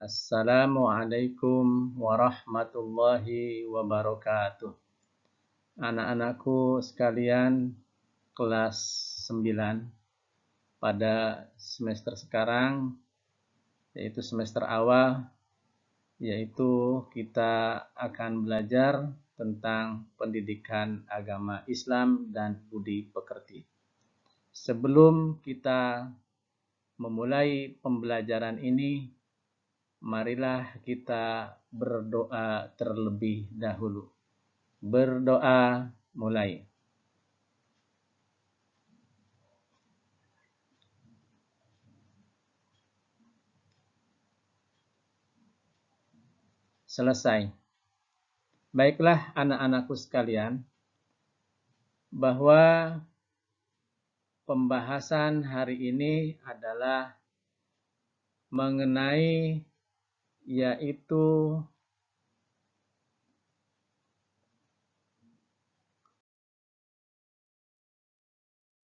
Assalamualaikum warahmatullahi wabarakatuh. Anak-anakku sekalian kelas 9 pada semester sekarang, yaitu semester awal, yaitu kita akan belajar tentang pendidikan agama Islam dan budi pekerti. Sebelum kita memulai pembelajaran ini, marilah kita berdoa terlebih dahulu. Berdoa mulai. Selesai. Baiklah anak-anakku sekalian, bahwa pembahasan hari ini adalah mengenai yaitu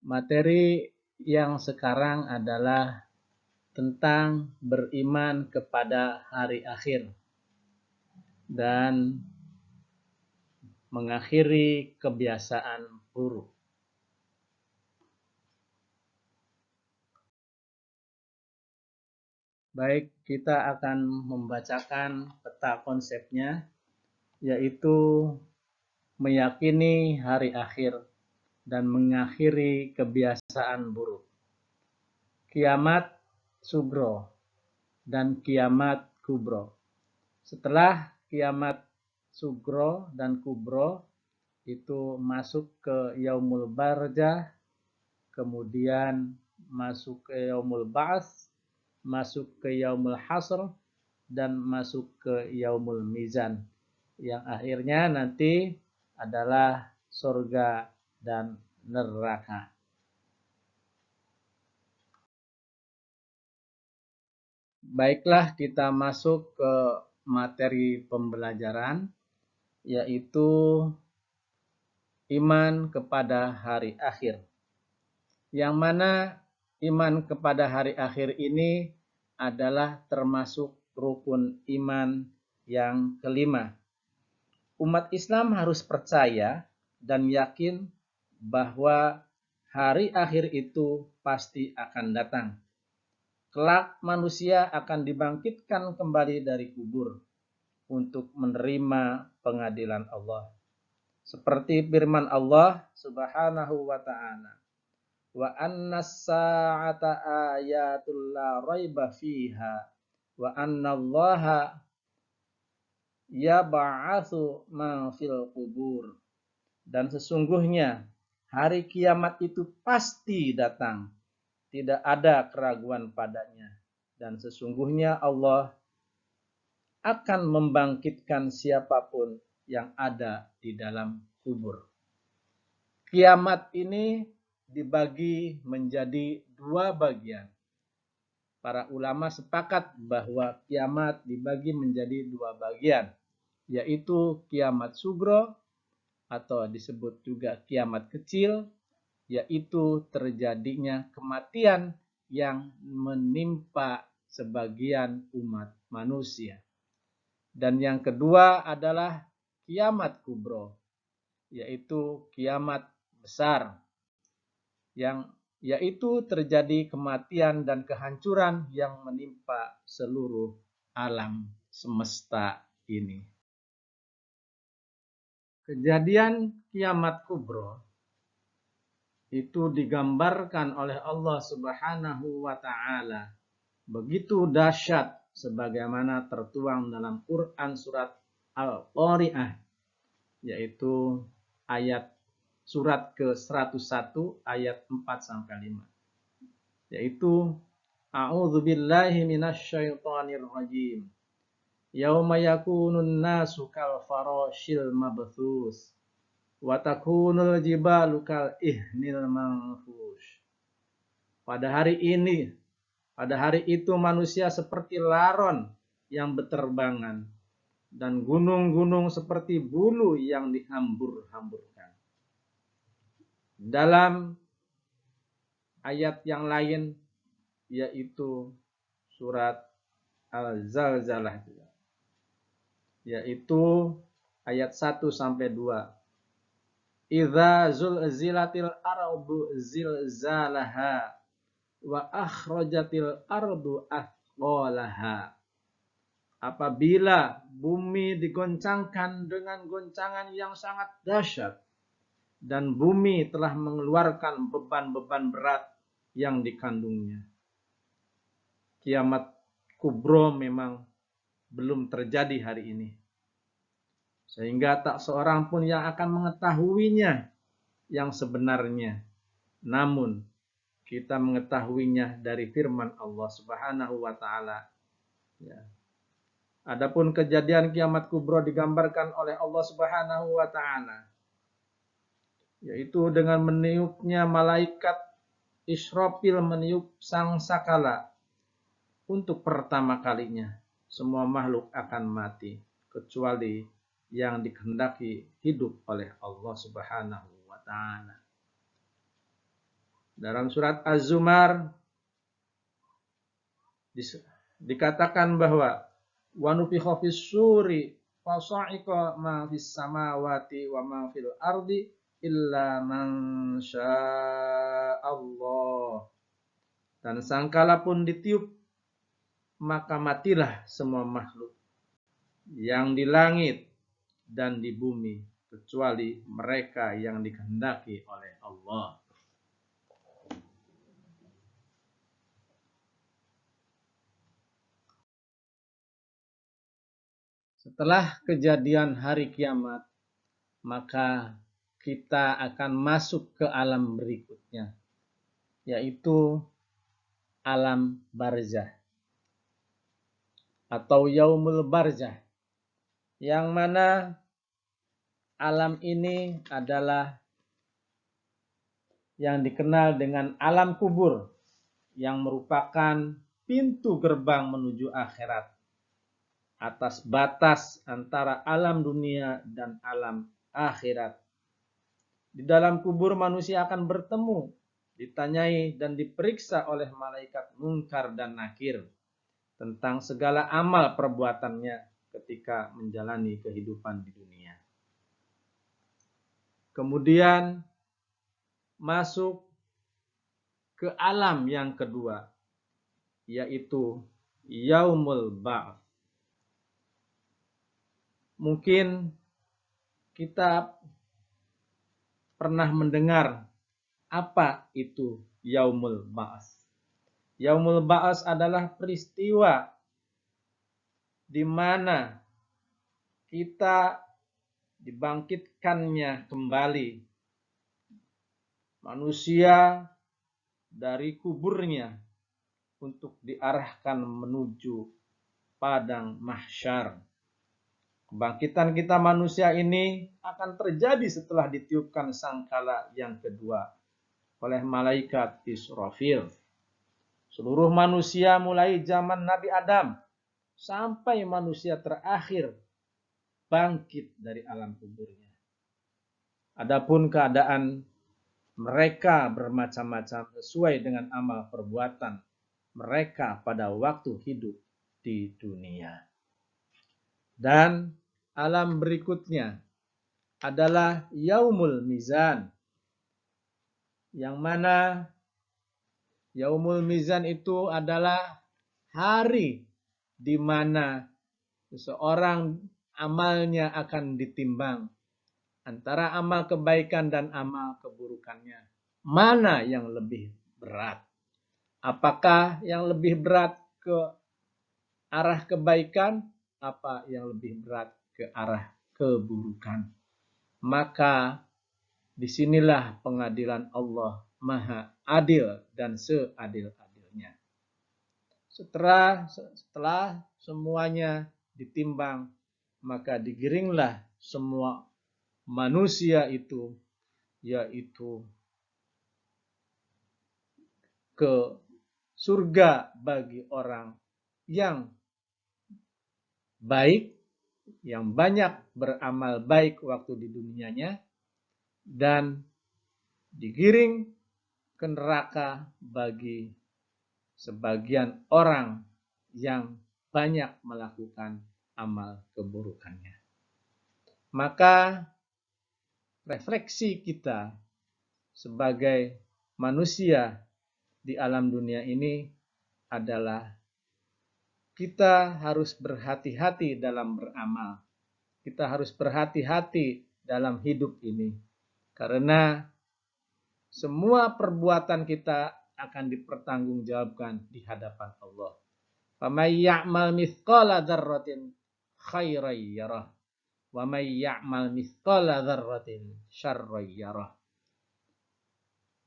materi yang sekarang adalah tentang beriman kepada hari akhir dan mengakhiri kebiasaan buruk. Baik, kita akan membacakan peta konsepnya, yaitu meyakini hari akhir dan mengakhiri kebiasaan buruk. Kiamat sugro dan kiamat kubro. Setelah kiamat sugro dan kubro itu masuk ke yaumul barzah, kemudian masuk ke yaumul ba'ats, masuk ke yaumul hasr, dan masuk ke yaumul mizan, yang akhirnya nanti adalah surga dan neraka. Baiklah, kita masuk ke materi pembelajaran, yaitu iman kepada hari akhir. Yang mana iman kepada hari akhir ini adalah termasuk rukun iman yang kelima. Umat Islam harus percaya dan yakin bahwa hari akhir itu pasti akan datang. Kelak manusia akan dibangkitkan kembali dari kubur untuk menerima pengadilan Allah. Seperti firman Allah Subhanahu wa ta'ala, wa annas sa'ata ayatul la raiba fiha wa annallaha yab'atsu man fil qubur. Dan sesungguhnya hari kiamat itu pasti datang, tidak ada keraguan padanya, dan sesungguhnya Allah akan membangkitkan siapapun yang ada di dalam kubur. Kiamat ini dibagi menjadi dua bagian. Para ulama sepakat bahwa kiamat dibagi menjadi dua bagian, yaitu kiamat sugro atau disebut juga kiamat kecil, yaitu terjadinya kematian yang menimpa sebagian umat manusia. Dan yang kedua adalah kiamat kubro, yaitu kiamat besar, yang yaitu terjadi kematian dan kehancuran yang menimpa seluruh alam semesta ini. Kejadian kiamat kubro itu digambarkan oleh Allah Subhanahu wa ta'ala begitu dahsyat sebagaimana tertuang dalam Quran surat Al-Qari'ah, yaitu ayat surat ke-101 ayat 4-5, yaitu a'udzubillahi minasyaitonir rajim, yauma yakunun nasu kal farashil mabthus wa takunul jibalu kal ihnil manfush. Pada hari itu manusia seperti laron yang berterbangan dan gunung-gunung seperti bulu yang dihambur-hamburkan. Dalam ayat yang lain, yaitu surat Al-Zalzalah juga. Yaitu ayat 1 sampai 2. Idza zulzilatil ardu zilzalaha wa akhrajatil ardu athqalaha. Apabila bumi digoncangkan dengan goncangan yang sangat dahsyat dan bumi telah mengeluarkan beban-beban berat yang dikandungnya. Kiamat kubro memang belum terjadi hari ini. Sehingga tak seorang pun yang akan mengetahuinya yang sebenarnya. Namun kita mengetahuinya dari firman Allah Subhanahu wa taala. Ya. Adapun kejadian kiamat kubro digambarkan oleh Allah Subhanahu wa taala, yaitu dengan meniupnya malaikat Israfil meniup sangkakala. Untuk pertama kalinya semua makhluk akan mati kecuali yang dikehendaki hidup oleh Allah Subhanahu wa taala. Dalam surat Az-Zumar dikatakan bahwa wa nufikha fis suri fa sa'iqa ma fis samawati wa ma fil ardi illa man Allah. Dan sangkala pun ditiup, maka matilah semua makhluk yang di langit dan di bumi kecuali mereka yang dikehendaki oleh Allah. Setelah kejadian hari kiamat, maka kita akan masuk ke alam berikutnya, yaitu alam barzah atau yaumul barzah, yang mana alam ini adalah yang dikenal dengan alam kubur, yang merupakan pintu gerbang menuju akhirat atas batas antara alam dunia dan alam akhirat. Di dalam kubur manusia akan bertemu, ditanyai dan diperiksa oleh malaikat Munkar dan Nakir tentang segala amal perbuatannya ketika menjalani kehidupan di dunia. Kemudian masuk ke alam yang kedua, yaitu Yaumul Ba'ts. Mungkin kita pernah mendengar apa itu Yaumul Ba'ts. Yaumul Ba'ts adalah peristiwa di mana kita dibangkitkannya kembali manusia dari kuburnya untuk diarahkan menuju padang mahsyar. Kebangkitan kita manusia ini akan terjadi setelah ditiupkan sangkala yang kedua oleh malaikat Israfil. Seluruh manusia mulai zaman Nabi Adam sampai manusia terakhir bangkit dari alam kuburnya. Adapun keadaan mereka bermacam-macam sesuai dengan amal perbuatan mereka pada waktu hidup di dunia. Dan alam berikutnya adalah Yaumul Mizan, yang mana Yaumul Mizan itu adalah hari di mana seseorang amalnya akan ditimbang antara amal kebaikan dan amal keburukannya. Mana yang lebih berat? Apakah yang lebih berat ke arah kebaikan? Apa yang lebih berat ke arah keburukan? Maka disinilah pengadilan Allah Maha Adil dan seadil-adilnya. Setelah semuanya ditimbang, maka digiringlah semua manusia itu, yaitu ke surga bagi orang yang baik, yang banyak beramal baik waktu di dunianya, dan digiring ke neraka bagi sebagian orang yang banyak melakukan amal keburukannya. Maka refleksi kita sebagai manusia di alam dunia ini adalah kita harus berhati-hati dalam beramal. Kita harus berhati-hati dalam hidup ini. Karena semua perbuatan kita akan dipertanggungjawabkan di hadapan Allah. Faman ya'mal mithqala dzarratin khairan yarah wa may ya'mal mithqala dzarratin syarran yarah.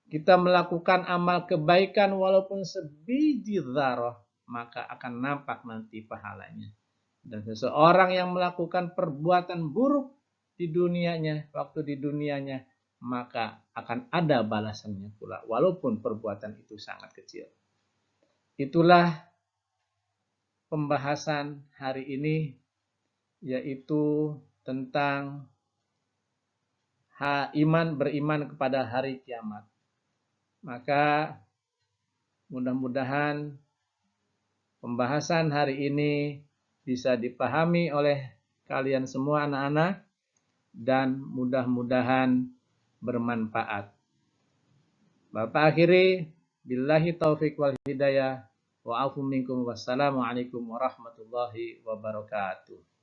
Kita melakukan amal kebaikan walaupun sebiji dzarrah, maka akan nampak nanti pahalanya. Dan seseorang yang melakukan perbuatan buruk di dunianya, waktu di dunianya, maka akan ada balasannya pula, walaupun perbuatan itu sangat kecil. Itulah pembahasan hari ini, yaitu tentang beriman kepada hari kiamat. Maka mudah-mudahan pembahasan hari ini bisa dipahami oleh kalian semua anak-anak dan mudah-mudahan bermanfaat. Bapak akhiri, billahi taufiq wal hidayah, wa'afu minkum, wassalamualaikum warahmatullahi wabarakatuh.